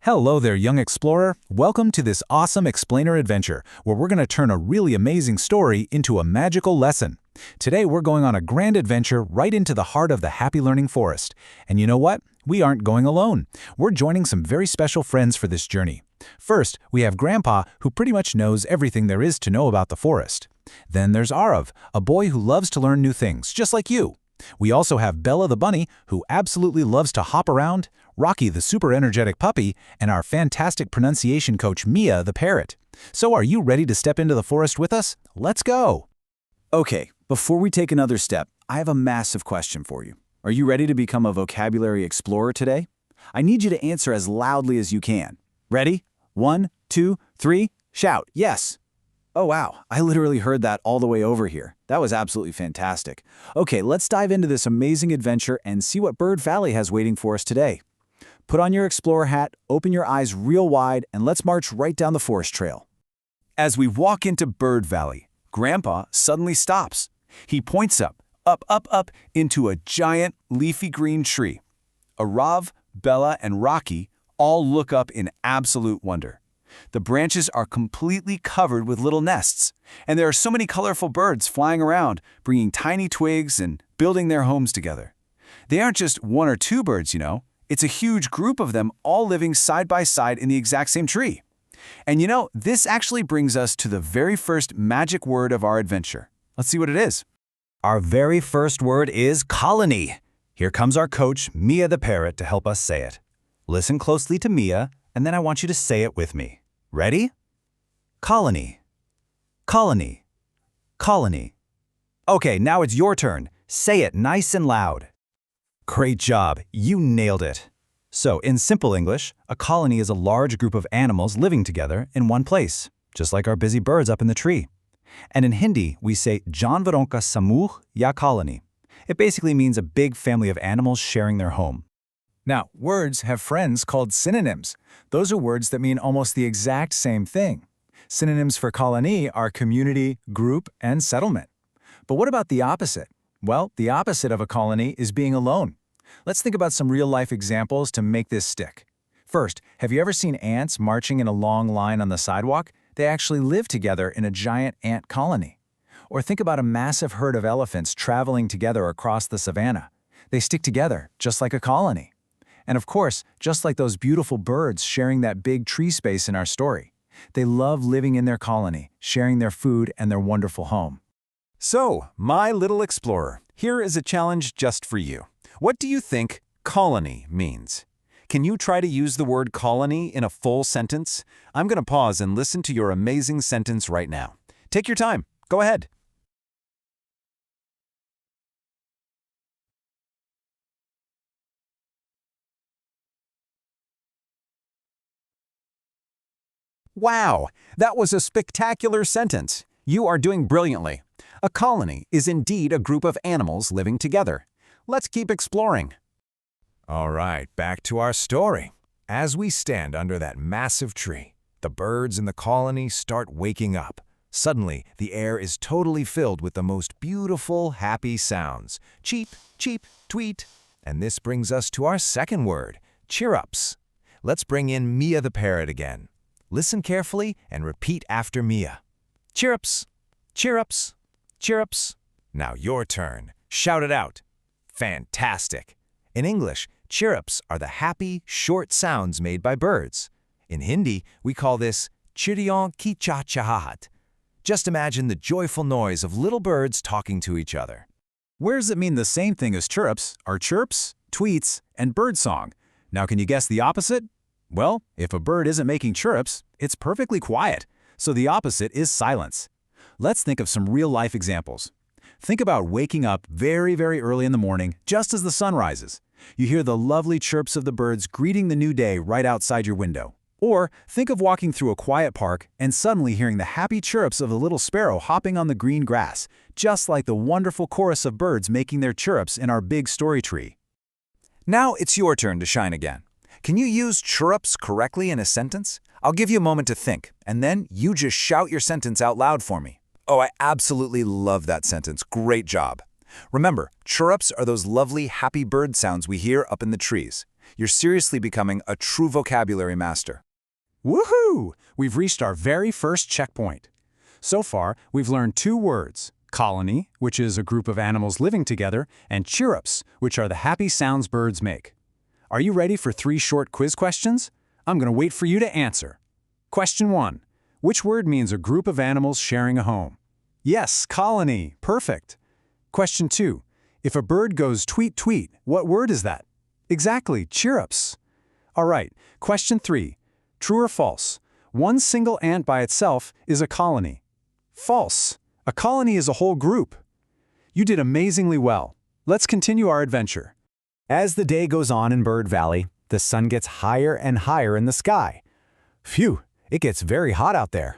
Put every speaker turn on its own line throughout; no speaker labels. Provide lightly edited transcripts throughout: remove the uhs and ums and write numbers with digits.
Hello there, young explorer. Welcome to this awesome explainer adventure, where we're going to turn a really amazing story into a magical lesson. Today, we're going on a grand adventure right into the heart of the Happy Learning Forest. And you know what? We aren't going alone. We're joining some very special friends for this journey. First, we have Grandpa, who pretty much knows everything there is to know about the forest. Then there's Arav, a boy who loves to learn new things, just like you. We also have Bella the bunny, who absolutely loves to hop around, Rocky the super energetic puppy, and our fantastic pronunciation coach Mia the parrot. So are you ready to step into the forest with us? Let's go!
Okay, before we take another step, I have a massive question for you. Are you ready to become a vocabulary explorer today? I need you to answer as loudly as you can. Ready? 1, 2, 3, shout, yes! Oh wow, I literally heard that all the way over here. That was absolutely fantastic. Okay, let's dive into this amazing adventure and see what Bird Valley has waiting for us today. Put on your explorer hat, open your eyes real wide, and let's march right down the forest trail. As we walk into Bird Valley, Grandpa suddenly stops. He points up, into a giant leafy green tree. Arav, Bella, and Rocky all look up in absolute wonder. The branches are completely covered with little nests, and there are so many colorful birds flying around, bringing tiny twigs and building their homes together. They aren't just one or two birds, you know. It's a huge group of them all living side by side in the exact same tree. And you know, this actually brings us to the very first magic word of our adventure. Let's see what it is. Our very first word is colony. Here comes our coach, Mia the parrot, to help us say it. Listen closely to Mia, and then I want you to say it with me. Ready? Colony. Colony. Colony. Okay, now it's your turn. Say it nice and loud. Great job, you nailed it. So, in simple English, a colony is a large group of animals living together in one place, just like our busy birds up in the tree. And in Hindi, we say Janvaron ka samuh ya colony. It basically means a big family of animals sharing their home.
Now, words have friends called synonyms. Those are words that mean almost the exact same thing. Synonyms for colony are community, group, and settlement. But what about the opposite? Well, the opposite of a colony is being alone. Let's think about some real-life examples to make this stick. First, have you ever seen ants marching in a long line on the sidewalk? They actually live together in a giant ant colony. Or think about a massive herd of elephants traveling together across the savanna. They stick together, just like a colony. And of course, just like those beautiful birds sharing that big tree space in our story, they love living in their colony, sharing their food and their wonderful home.
So, my little explorer, here is a challenge just for you. What do you think colony means? Can you try to use the word colony in a full sentence? I'm going to pause and listen to your amazing sentence right now. Take your time. Go ahead. Wow, that was a spectacular sentence. You are doing brilliantly. A colony is indeed a group of animals living together. Let's keep exploring.
All right, back to our story. As we stand under that massive tree, the birds in the colony start waking up. Suddenly, the air is totally filled with the most beautiful, happy sounds. Cheep, cheep, tweet. And this brings us to our second word, cheer-ups. Let's bring in Mia the parrot again. Listen carefully and repeat after Mia. Cheer-ups, cheer-ups, cheer-ups. Now your turn. Shout it out. Fantastic. In English, cheer-ups are the happy, short sounds made by birds. In Hindi, we call this chiriyon ki chahchahat. Just imagine the joyful noise of little birds talking to each other.
Words that mean the same thing as chirrups are chirps, tweets, and birdsong. Now can you guess the opposite? Well, if a bird isn't making chirrups, it's perfectly quiet. So the opposite is silence. Let's think of some real-life examples. Think about waking up very, very early in the morning, just as the sun rises. You hear the lovely chirps of the birds greeting the new day right outside your window. Or think of walking through a quiet park and suddenly hearing the happy chirps of a little sparrow hopping on the green grass, just like the wonderful chorus of birds making their chirrups in our big story tree.
Now it's your turn to shine again. Can you use chirrups correctly in a sentence? I'll give you a moment to think, and then you just shout your sentence out loud for me. Oh, I absolutely love that sentence. Great job. Remember, chirrups are those lovely, happy bird sounds we hear up in the trees. You're seriously becoming a true vocabulary master.
Woohoo! We've reached our very first checkpoint. So far, we've learned 2 words: colony, which is a group of animals living together, and chirrups, which are the happy sounds birds make. Are you ready for 3 short quiz questions? I'm going to wait for you to answer. Question 1. Which word means a group of animals sharing a home? Yes, colony. Perfect. Question 2. If a bird goes tweet tweet, what word is that? Exactly, chirrups. All right, question 3. True or false? One single ant by itself is a colony. False. A colony is a whole group. You did amazingly well. Let's continue our adventure.
As the day goes on in Bird Valley, the sun gets higher and higher in the sky. Phew, it gets very hot out there.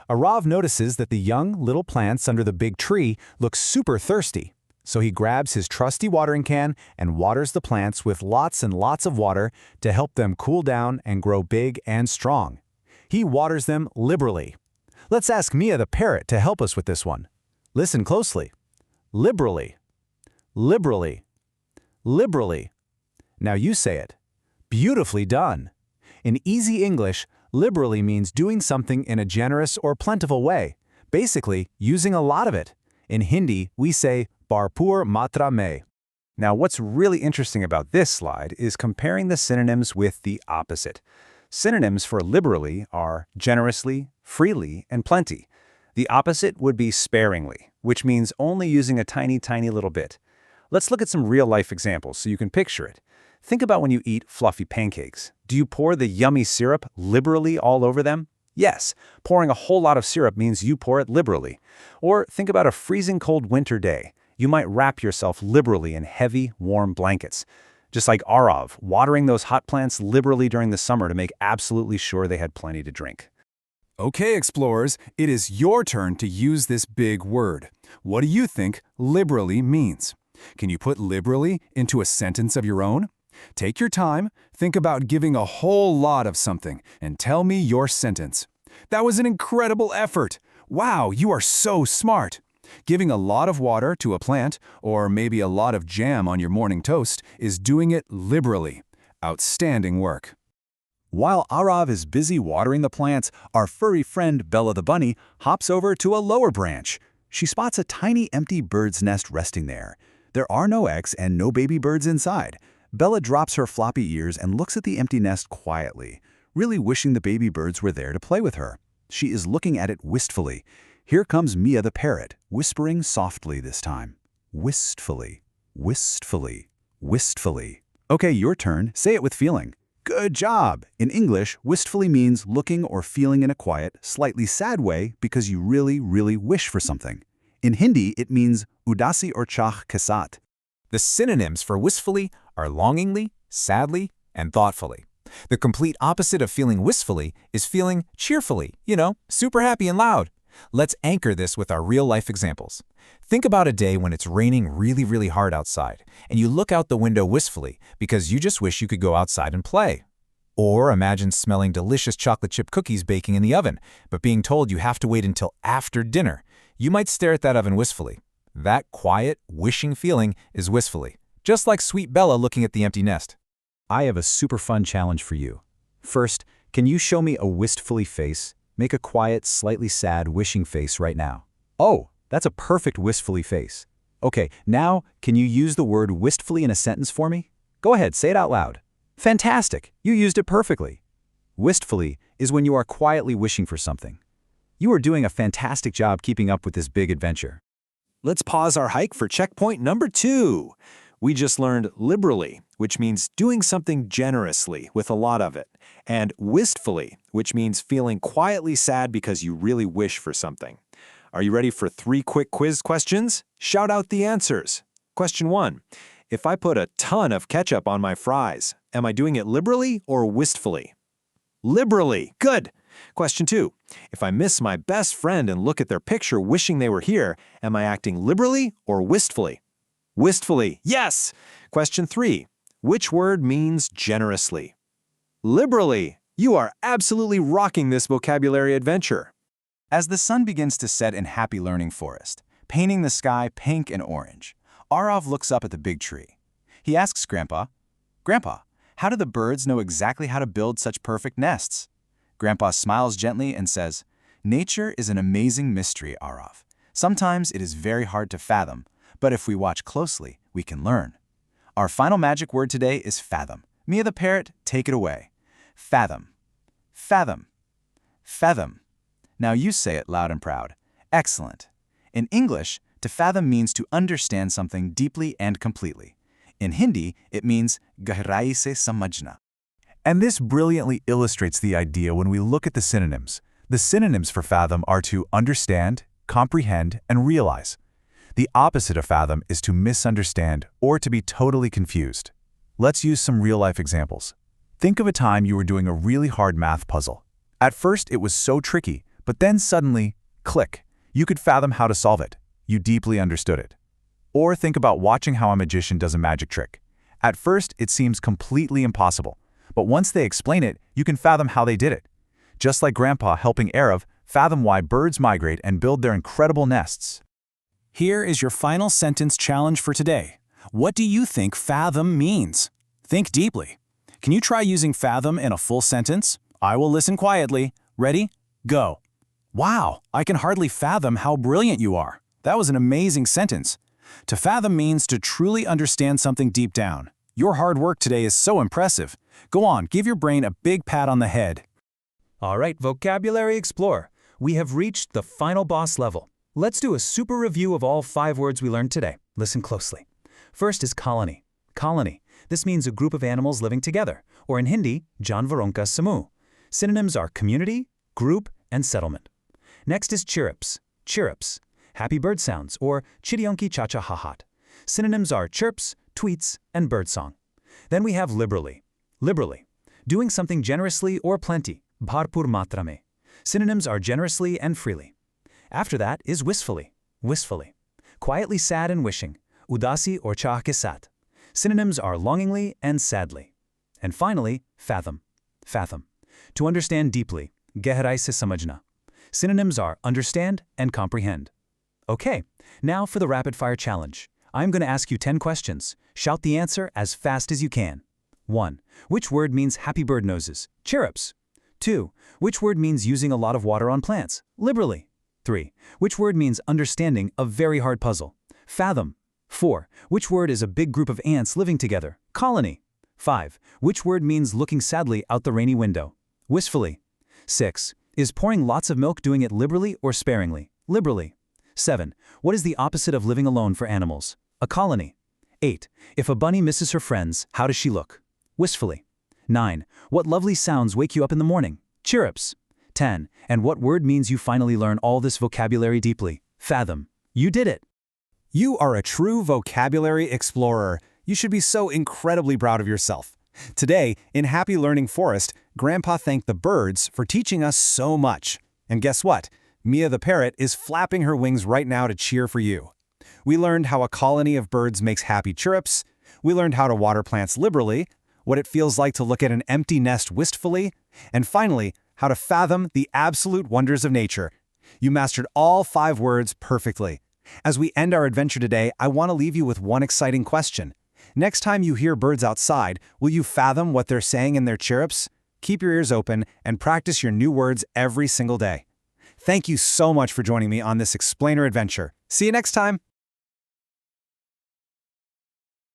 Arav notices that the young little plants under the big tree look super thirsty, so he grabs his trusty watering can and waters the plants with lots and lots of water to help them cool down and grow big and strong. He waters them liberally. Let's ask Mia the parrot to help us with this one. Listen closely. Liberally. Liberally. Liberally. Now you say it. Beautifully done. In easy English, liberally means doing something in a generous or plentiful way, basically using a lot of it. In Hindi, we say bharpur matra mein. Now, what's really interesting about this slide is comparing the synonyms with the opposite. Synonyms for liberally are generously, freely, and plenty. The opposite would be sparingly, which means only using a tiny, tiny little bit. Let's look at some real-life examples so you can picture it. Think about when you eat fluffy pancakes. Do you pour the yummy syrup liberally all over them? Yes, pouring a whole lot of syrup means you pour it liberally. Or think about a freezing cold winter day. You might wrap yourself liberally in heavy, warm blankets. Just like Arav, watering those hot plants liberally during the summer to make absolutely sure they had plenty to drink.
Okay, explorers, it is your turn to use this big word. What do you think liberally means? Can you put liberally into a sentence of your own? Take your time, think about giving a whole lot of something, and tell me your sentence. That was an incredible effort! Wow, you are so smart! Giving a lot of water to a plant, or maybe a lot of jam on your morning toast, is doing it liberally. Outstanding work.
While Arav is busy watering the plants, our furry friend Bella the bunny hops over to a lower branch. She spots a tiny empty bird's nest resting there. There are no eggs and no baby birds inside. Bella drops her floppy ears and looks at the empty nest quietly, really wishing the baby birds were there to play with her. She is looking at it wistfully. Here comes Mia the parrot, whispering softly this time. Wistfully, wistfully, wistfully. Okay, your turn. Say it with feeling. Good job! In English, wistfully means looking or feeling in a quiet, slightly sad way because you really, really wish for something. In Hindi, it means udasi or chah ke saath.
The synonyms for wistfully are longingly, sadly, and thoughtfully. The complete opposite of feeling wistfully is feeling cheerfully, super happy and loud. Let's anchor this with our real-life examples. Think about a day when it's raining really, really hard outside, and you look out the window wistfully because you just wish you could go outside and play. Or imagine smelling delicious chocolate chip cookies baking in the oven, but being told you have to wait until after dinner. You might stare at that oven wistfully. That quiet, wishing feeling is wistfully, just like sweet Bella looking at the empty nest.
I have a super fun challenge for you. First, can you show me a wistfully face? Make a quiet, slightly sad, wishing face right now. Oh, that's a perfect wistfully face. Okay, now, can you use the word wistfully in a sentence for me? Go ahead, say it out loud. Fantastic! You used it perfectly. Wistfully is when you are quietly wishing for something. You are doing a fantastic job keeping up with this big adventure.
Let's pause our hike for checkpoint number 2. We just learned liberally, which means doing something generously with a lot of it, and wistfully, which means feeling quietly sad because you really wish for something. Are you ready for 3 quick quiz questions? Shout out the answers. Question 1. If I put a ton of ketchup on my fries, am I doing it liberally or wistfully? Liberally. Good. Question 2. If I miss my best friend and look at their picture wishing they were here, am I acting liberally or wistfully? Wistfully. Yes. Question 3. Which word means generously? Liberally. You are absolutely rocking this vocabulary adventure.
As the sun begins to set in Happy Learning Forest, painting the sky pink and orange, Arav looks up at the big tree. He asks Grandpa, "Grandpa, How do the birds know exactly how to build such perfect nests? Grandpa smiles gently and says, "Nature is an amazing mystery, Arav. Sometimes it is very hard to fathom, but if we watch closely, we can learn." Our final magic word today is fathom. Mia the parrot, take it away. Fathom. Fathom. Fathom. Now you say it loud and proud. Excellent. In English, to fathom means to understand something deeply and completely. In Hindi, it means gahrai se samajhna.
And this brilliantly illustrates the idea when we look at the synonyms. The synonyms for fathom are to understand, comprehend, and realize. The opposite of fathom is to misunderstand or to be totally confused. Let's use some real-life examples. Think of a time you were doing a really hard math puzzle. At first, it was so tricky, but then suddenly, click, you could fathom how to solve it. You deeply understood it. Or think about watching how a magician does a magic trick. At first, it seems completely impossible, but once they explain it, you can fathom how they did it. Just like Grandpa helping Arav fathom why birds migrate and build their incredible nests.
Here is your final sentence challenge for today. What do you think fathom means? Think deeply. Can you try using fathom in a full sentence? I will listen quietly. Ready? Go. Wow, I can hardly fathom how brilliant you are. That was an amazing sentence. To fathom means to truly understand something deep down. Your hard work today is so impressive. Go on, give your brain a big pat on the head.
All right, Vocabulary Explorer, we have reached the final boss level. Let's do a super review of all 5 words we learned today. Listen closely. First is colony. Colony. This means a group of animals living together, or in Hindi, Janvaron ka samoor. Synonyms are community, group, and settlement. Next is chirrups. Chirrups. Happy bird sounds, or chidionki chacha hahat. Synonyms are chirps, tweets, and birdsong. Then we have liberally. Liberally. Doing something generously or plenty, bharpur matra mein. Synonyms are generously and freely. After that is wistfully. Wistfully. Quietly sad and wishing, udasi or chah ke saath. Synonyms are longingly and sadly. And finally, fathom. Fathom. To understand deeply, gehrai se samajhna. Synonyms are understand and comprehend. Okay, now for the rapid-fire challenge. I'm going to ask you 10 questions. Shout the answer as fast as you can. 1. Which word means happy bird noses? Chirrups. 2. Which word means using a lot of water on plants? Liberally. 3. Which word means understanding a very hard puzzle? Fathom. 4. Which word is a big group of ants living together? Colony. 5. Which word means looking sadly out the rainy window? Wistfully. 6. Is pouring lots of milk doing it liberally or sparingly? Liberally. 7. What is the opposite of living alone for animals? A colony. 8. If a bunny misses her friends, how does she look? Wistfully. 9. What lovely sounds wake you up in the morning? Chirrups. 10. And what word means you finally learn all this vocabulary deeply? Fathom. You did it. You are a true vocabulary explorer. You should be so incredibly proud of yourself. Today, in Happy Learning Forest, Grandpa thanked the birds for teaching us so much. And guess what? Mia the parrot is flapping her wings right now to cheer for you. We learned how a colony of birds makes happy chirrups. We learned how to water plants liberally, what it feels like to look at an empty nest wistfully, and finally, how to fathom the absolute wonders of nature. You mastered all 5 words perfectly. As we end our adventure today, I want to leave you with one exciting question. Next time you hear birds outside, will you fathom what they're saying in their chirrups? Keep your ears open and practice your new words every single day. Thank you so much for joining me on this explainer adventure. See you next time!